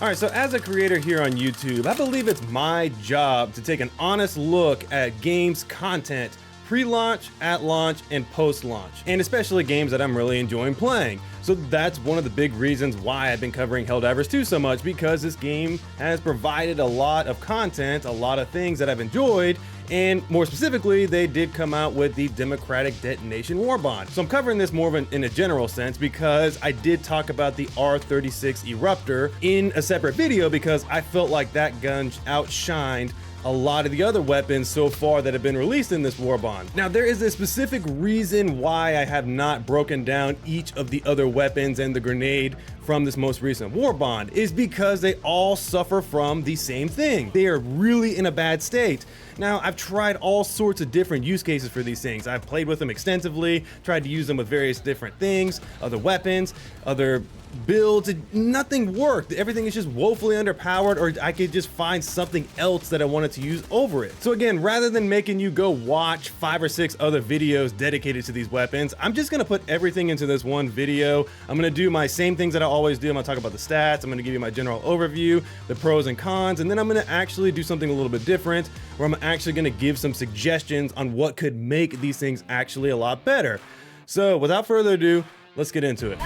All right, so as a creator here on YouTube, I believe it's my job to take an honest look at games content pre-launch, at launch, and post-launch, and especially games that I'm really enjoying playing. So that's one of the big reasons why I've been covering Helldivers 2 so much, because this game has provided a lot of content, a lot of things that I've enjoyed, and more specifically, they did come out with the Democratic Detonation warbond. So I'm covering this more of in a general sense because I did talk about the R36 Eruptor in a separate video because I felt like that gun outshined a lot of the other weapons so far that have been released in this warbond. Now, there is a specific reason why I have not broken down each of the other weapons and the grenade from this most recent warbond, is because they all suffer from the same thing. They are really in a bad state. Now, I've tried all sorts of different use cases for these things. I've played with them extensively, tried to use them with various different things, other weapons, other builds. Nothing worked. Everything is just woefully underpowered, or I could just find something else that I wanted to use over it. So again, rather than making you go watch 5 or 6 other videos dedicated to these weapons, I'm just gonna put everything into this one video. I'm gonna do my same things that I always do. I'm gonna talk about the stats, I'm gonna give you my general overview, the pros and cons, and then I'm gonna actually do something a little bit different, where I'm actually gonna give some suggestions on what could make these things actually a lot better. So without further ado, let's get into it.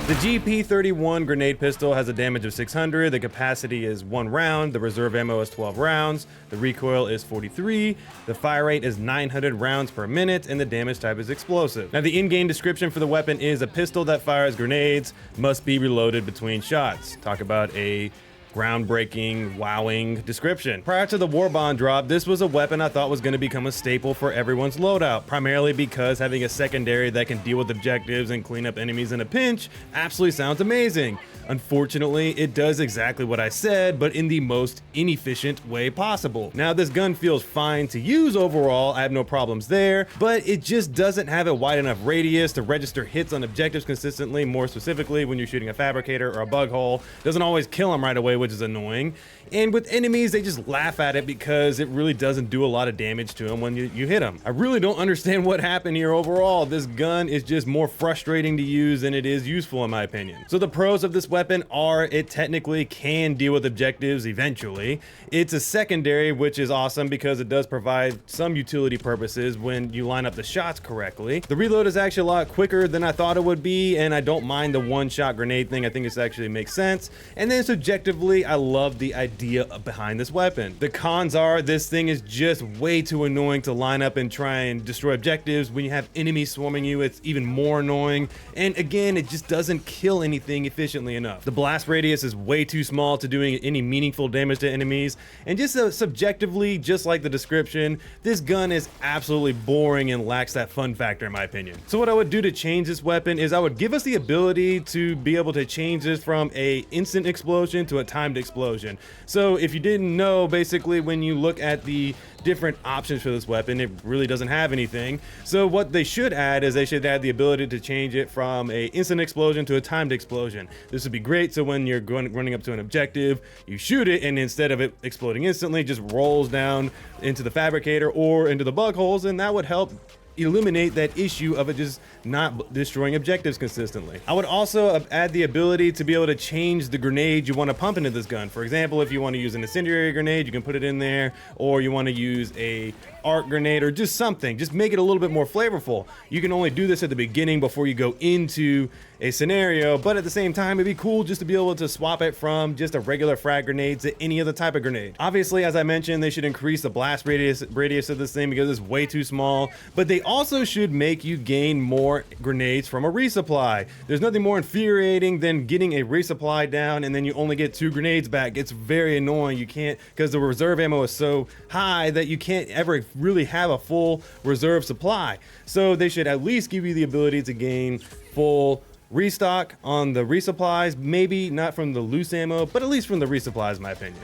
The GP31 grenade pistol has a damage of 600, the capacity is 1 round, the reserve ammo is 12 rounds, the recoil is 43, the fire rate is 900 rounds per minute, and the damage type is explosive. Now, the in-game description for the weapon is a pistol that fires grenades, must be reloaded between shots. Talk about a groundbreaking, wowing description. Prior to the warbond drop, this was a weapon I thought was going to become a staple for everyone's loadout, primarily because having a secondary that can deal with objectives and clean up enemies in a pinch absolutely sounds amazing. Unfortunately, it does exactly what I said, but in the most inefficient way possible. Now, this gun feels fine to use overall, I have no problems there, but it just doesn't have a wide enough radius to register hits on objectives consistently, more specifically when you're shooting a fabricator or a bug hole. Doesn't always kill them right away, which is annoying. And with enemies, they just laugh at it because it really doesn't do a lot of damage to them when you hit them. I really don't understand what happened here overall. This gun is just more frustrating to use than it is useful in my opinion. So the pros of this weapon are it technically can deal with objectives eventually. It's a secondary, which is awesome because it does provide some utility purposes when you line up the shots correctly. The reload is actually a lot quicker than I thought it would be, and I don't mind the one-shot grenade thing. I think this actually makes sense. And then subjectively, I love the idea behind this weapon. The cons are this thing is just way too annoying to line up and try and destroy objectives. When you have enemies swarming you, it's even more annoying. And again, it just doesn't kill anything efficiently enough. The blast radius is way too small to doing any meaningful damage to enemies. And just subjectively, just like the description, this gun is absolutely boring and lacks that fun factor in my opinion. So what I would do to change this weapon is I would give us the ability to be able to change this from a instant explosion to a timed explosion. So if you didn't know, basically when you look at the different options for this weapon, it really doesn't have anything. So what they should add is they should add the ability to change it from a instant explosion to a timed explosion. This would be great, so when you're running up to an objective, you shoot it, and instead of it exploding instantly, just rolls down into the fabricator or into the bug holes, and that would help eliminate that issue of it just not destroying objectives consistently. I would also add the ability to be able to change the grenade you want to pump into this gun. For example, if you want to use an incendiary grenade, you can put it in there, or you want to use a arc grenade or just something. Just make it a little bit more flavorful. You can only do this at the beginning before you go into a scenario, but at the same time, it'd be cool just to be able to swap it from just a regular frag grenade to any other type of grenade. Obviously, as I mentioned, they should increase the blast radius of this thing because it's way too small, but they also should make you gain more grenades from a resupply. There's nothing more infuriating than getting a resupply down and then you only get 2 grenades back. It's very annoying. You can't, because the reserve ammo is so high that you can't ever really have a full reserve supply. So they should at least give you the ability to gain full restock on the resupplies, maybe not from the loose ammo, but at least from the resupplies, in my opinion.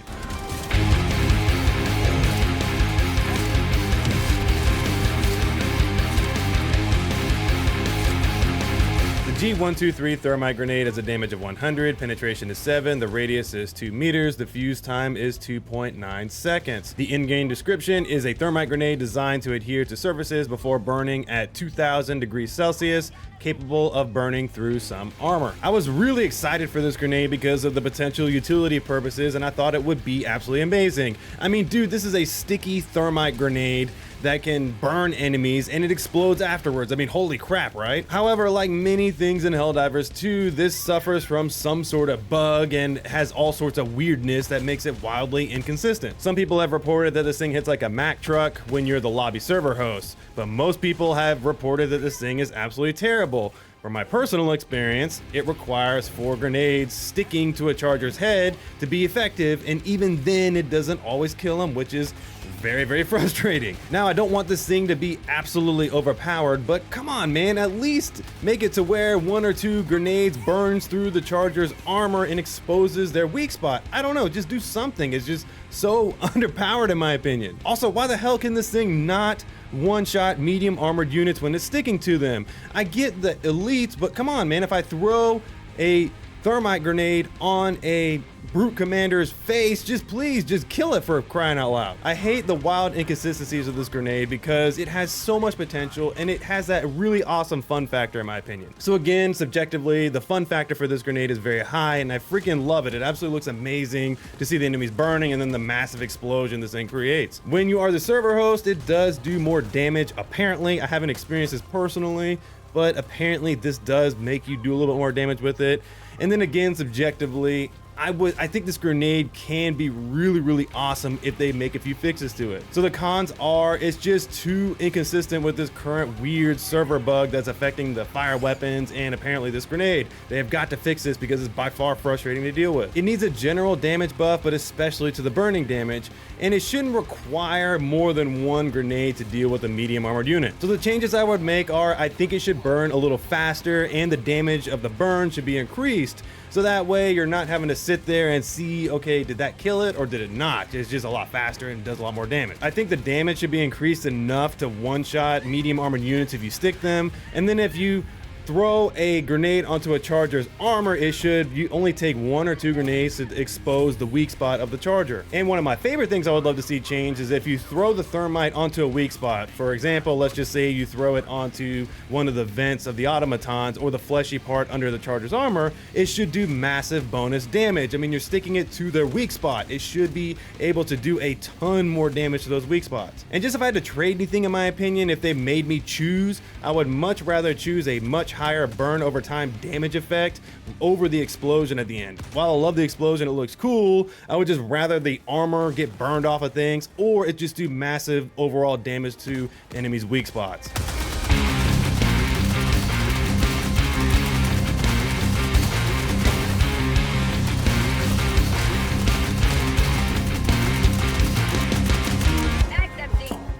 G123 Thermite Grenade has a damage of 100, penetration is 7, the radius is 2 meters, the fuse time is 2.9 seconds. The in-game description is a thermite grenade designed to adhere to surfaces before burning at 2000 degrees Celsius, capable of burning through some armor. I was really excited for this grenade because of the potential utility purposes, and I thought it would be absolutely amazing. I mean, dude, this is a sticky thermite grenade that can burn enemies and it explodes afterwards. I mean, holy crap, right? However, like many things in Helldivers 2, this suffers from some sort of bug and has all sorts of weirdness that makes it wildly inconsistent. Some people have reported that this thing hits like a Mack truck when you're the lobby server host, but most people have reported that this thing is absolutely terrible. From my personal experience, it requires 4 grenades sticking to a charger's head to be effective, and even then it doesn't always kill them, which is very, very frustrating. Now, I don't want this thing to be absolutely overpowered, but come on, man, at least make it to where 1 or 2 grenades burns through the charger's armor and exposes their weak spot. I don't know, just do something. It's just so underpowered in my opinion. Also, why the hell can this thing not one-shot medium armored units when it's sticking to them? I get the elites, but come on, man, if I throw a thermite grenade on a brute commander's face, please just kill it, for crying out loud. I hate the wild inconsistencies of this grenade because it has so much potential and it has that really awesome fun factor in my opinion. So again, subjectively, the fun factor for this grenade is very high and I freaking love it. It absolutely looks amazing to see the enemies burning and then the massive explosion this thing creates. When you are the server host, it does do more damage. Apparently, I haven't experienced this personally, but apparently this does make you do a little bit more damage with it. And then again, subjectively, I think this grenade can be really, really awesome if they make a few fixes to it. So the cons are, it's just too inconsistent with this current weird server bug that's affecting the fire weapons and apparently this grenade. They have got to fix this because it's by far frustrating to deal with. It needs a general damage buff, but especially to the burning damage, and it shouldn't require more than 1 grenade to deal with a medium armored unit. So the changes I would make are, I think it should burn a little faster and the damage of the burn should be increased. So that way you're not having to sit there and see, okay, did that kill it or did it not? It's just a lot faster and does a lot more damage. I think the damage should be increased enough to one-shot medium armored units if you stick them. And then if you throw a grenade onto a charger's armor, you only take 1 or 2 grenades to expose the weak spot of the charger. And one of my favorite things I would love to see change is if you throw the thermite onto a weak spot. For example, let's just say you throw it onto one of the vents of the automatons or the fleshy part under the charger's armor, it should do massive bonus damage. I mean, you're sticking it to their weak spot. It should be able to do a ton more damage to those weak spots. And just if I had to trade anything, in my opinion, if they made me choose, I would much rather choose a much higher burn over time damage effect over the explosion at the end. While I love the explosion, it looks cool, I would just rather the armor get burned off of things or it just do massive overall damage to enemies' weak spots.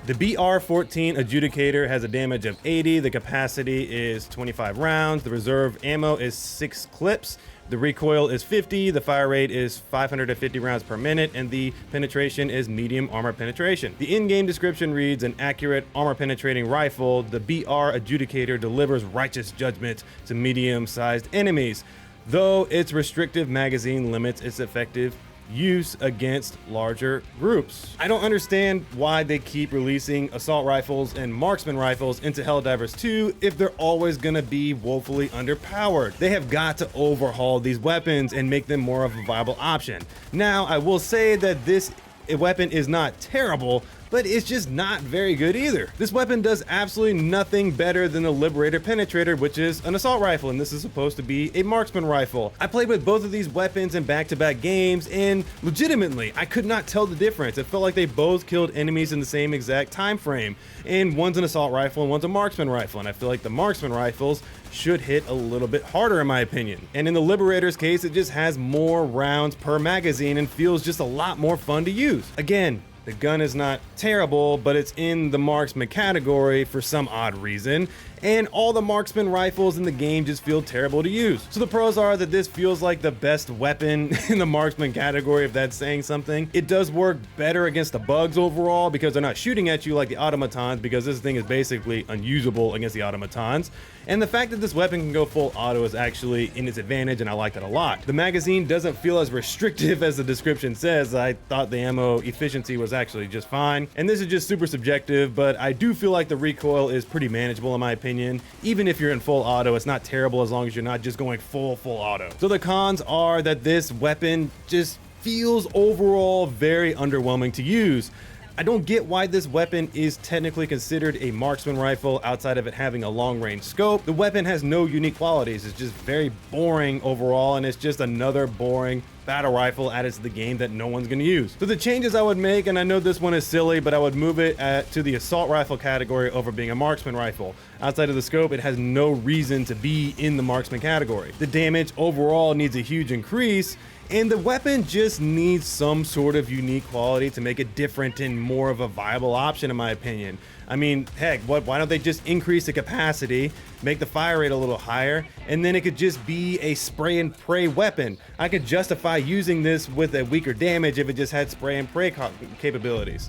The BR-14 Adjudicator has a damage of 80, the capacity is 25 rounds, the reserve ammo is 6 clips, the recoil is 50, the fire rate is 550 rounds per minute, and the penetration is medium armor penetration. The in-game description reads, an accurate armor penetrating rifle, the BR Adjudicator delivers righteous judgment to medium-sized enemies, though its restrictive magazine limits its effective use against larger groups. I don't understand why they keep releasing assault rifles and marksman rifles into Helldivers 2 if they're always gonna be woefully underpowered. They have got to overhaul these weapons and make them more of a viable option. Now, I will say that this weapon is not terrible, but it's just not very good either. This weapon does absolutely nothing better than the Liberator Penetrator, which is an assault rifle, and this is supposed to be a marksman rifle. I played with both of these weapons in back-to-back games, and legitimately, I could not tell the difference. It felt like they both killed enemies in the same exact time frame, and one's an assault rifle and one's a marksman rifle, and I feel like the marksman rifles should hit a little bit harder in my opinion. And in the Liberator's case, it just has more rounds per magazine and feels just a lot more fun to use. Again, the gun is not terrible, but it's in the marksman category for some odd reason, and all the marksman rifles in the game just feel terrible to use. So the pros are that this feels like the best weapon in the marksman category, if that's saying something. It does work better against the bugs overall because they're not shooting at you like the automatons, because this thing is basically unusable against the automatons. And the fact that this weapon can go full auto is actually in its advantage, and I like that a lot. The magazine doesn't feel as restrictive as the description says. I thought the ammo efficiency was actually just fine. And this is just super subjective, but I do feel like the recoil is pretty manageable in my opinion. Even if you're in full auto, it's not terrible as long as you're not just going full auto. So the cons are that this weapon just feels overall very underwhelming to use. I don't get why this weapon is technically considered a marksman rifle outside of it having a long range scope. The weapon has no unique qualities. It's just very boring overall, and it's just another boring battle rifle added to the game that no one's going to use. So the changes I would make, and I know this one is silly, but I would move it to the assault rifle category over being a marksman rifle. Outside of the scope, it has no reason to be in the marksman category. The damage overall needs a huge increase, and the weapon just needs some sort of unique quality to make it different and more of a viable option in my opinion. I mean, heck, why don't they just increase the capacity, make the fire rate a little higher, and then it could just be a spray and pray weapon. I could justify using this with a weaker damage if it just had spray and pray capabilities.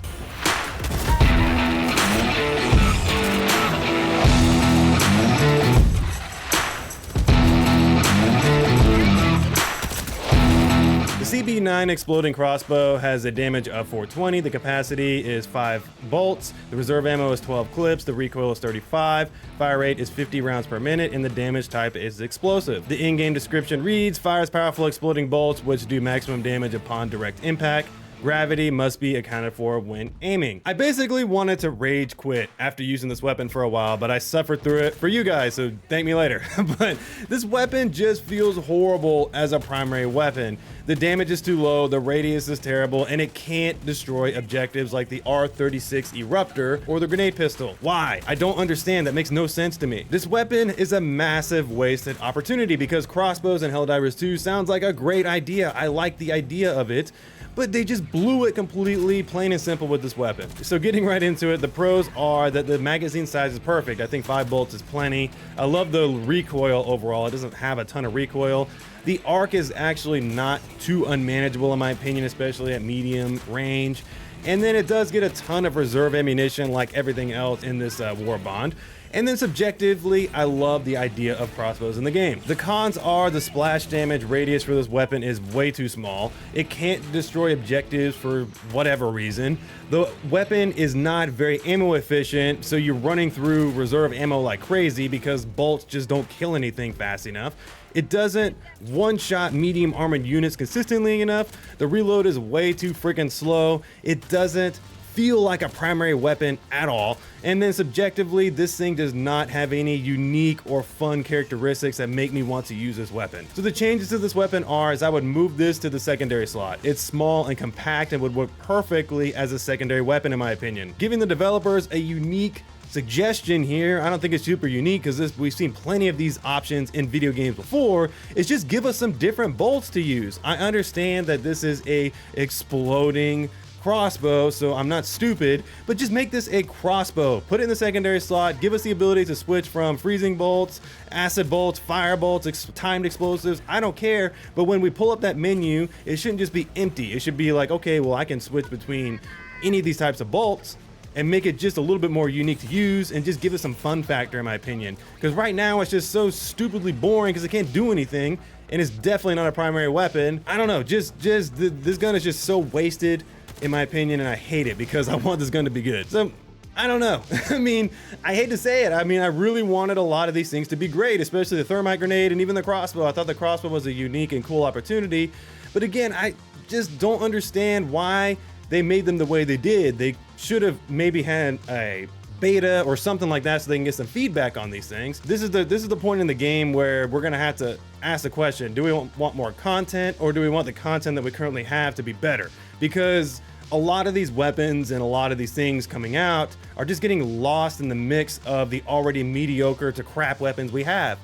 The CB9 Exploding Crossbow has a damage of 420, the capacity is 5 bolts, the reserve ammo is 12 clips, the recoil is 35, fire rate is 50 rounds per minute, and the damage type is explosive. The in-game description reads, fires powerful exploding bolts which do maximum damage upon direct impact. Gravity must be accounted for when aiming. I basically wanted to rage quit after using this weapon for a while, but I suffered through it for you guys, so thank me later. But this weapon just feels horrible as a primary weapon. The damage is too low, the radius is terrible, and it can't destroy objectives like the R36 Eruptor or the grenade pistol. Why? I don't understand. That makes no sense to me. This weapon is a massive wasted opportunity because crossbows in Helldivers 2 sounds like a great idea. I like the idea of it, but they just blew it completely, plain and simple with this weapon. So getting right into it, the pros are that the magazine size is perfect. I think 5 bolts is plenty. I love the recoil overall. It doesn't have a ton of recoil. The arc is actually not too unmanageable in my opinion, especially at medium range. And then it does get a ton of reserve ammunition like everything else in this warbond. And then subjectively, I love the idea of crossbows in the game. The cons are the splash damage radius for this weapon is way too small. It can't destroy objectives for whatever reason. The weapon is not very ammo efficient, so you're running through reserve ammo like crazy because bolts just don't kill anything fast enough. It doesn't one-shot medium armored units consistently enough. The reload is way too freaking slow. It doesn't feel like a primary weapon at all. And then subjectively, this thing does not have any unique or fun characteristics that make me want to use this weapon. So the changes to this weapon are, is I would move this to the secondary slot. It's small and compact and would work perfectly as a secondary weapon in my opinion. Giving the developers a unique suggestion here, I don't think it's super unique because we've seen plenty of these options in video games before, is just give us some different bolts to use. I understand that this is a exploding crossbow, so I'm not stupid, but just make this a crossbow. Put it in the secondary slot, give us the ability to switch from freezing bolts, acid bolts, fire bolts, timed explosives, I don't care, but when we pull up that menu, it shouldn't just be empty. It should be like, okay, well I can switch between any of these types of bolts and make it just a little bit more unique to use and just give it some fun factor in my opinion. Because right now it's just so stupidly boring because it can't do anything and it's definitely not a primary weapon. I don't know, just this gun is just so wasted in my opinion, and I hate it because I want this gun to be good. So I don't know. I mean, I hate to say it. I mean, I really wanted a lot of these things to be great, especially the Thermite Grenade and even the crossbow. I thought the crossbow was a unique and cool opportunity. But again, I just don't understand why they made them the way they did. They should have maybe had a beta or something like that so they can get some feedback on these things. This is the point in the game where we're gonna have to ask the question, do we want more content or do we want the content that we currently have to be better? Because a lot of these weapons and a lot of these things coming out are just getting lost in the mix of the already mediocre to crap weapons we have.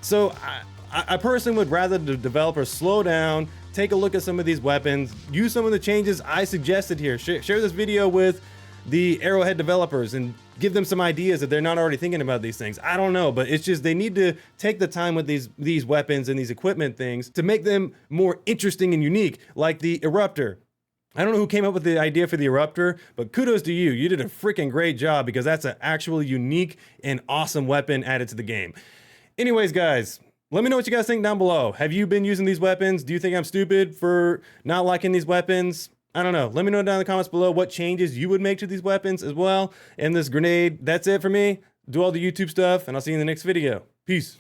So I personally would rather the developers slow down, take a look at some of these weapons, use some of the changes I suggested here, share this video with the Arrowhead developers and give them some ideas if they're not already thinking about these things. I don't know, but it's just they need to take the time with these weapons and these equipment things to make them more interesting and unique, like the Eruptor. I don't know who came up with the idea for the eruptor, but kudos to you. You did a freaking great job because that's an actual unique and awesome weapon added to the game. Anyways, guys, let me know what you guys think down below. Have you been using these weapons? Do you think I'm stupid for not liking these weapons? I don't know. Let me know down in the comments below what changes you would make to these weapons as well. And this grenade, that's it for me. Do all the YouTube stuff, and I'll see you in the next video. Peace.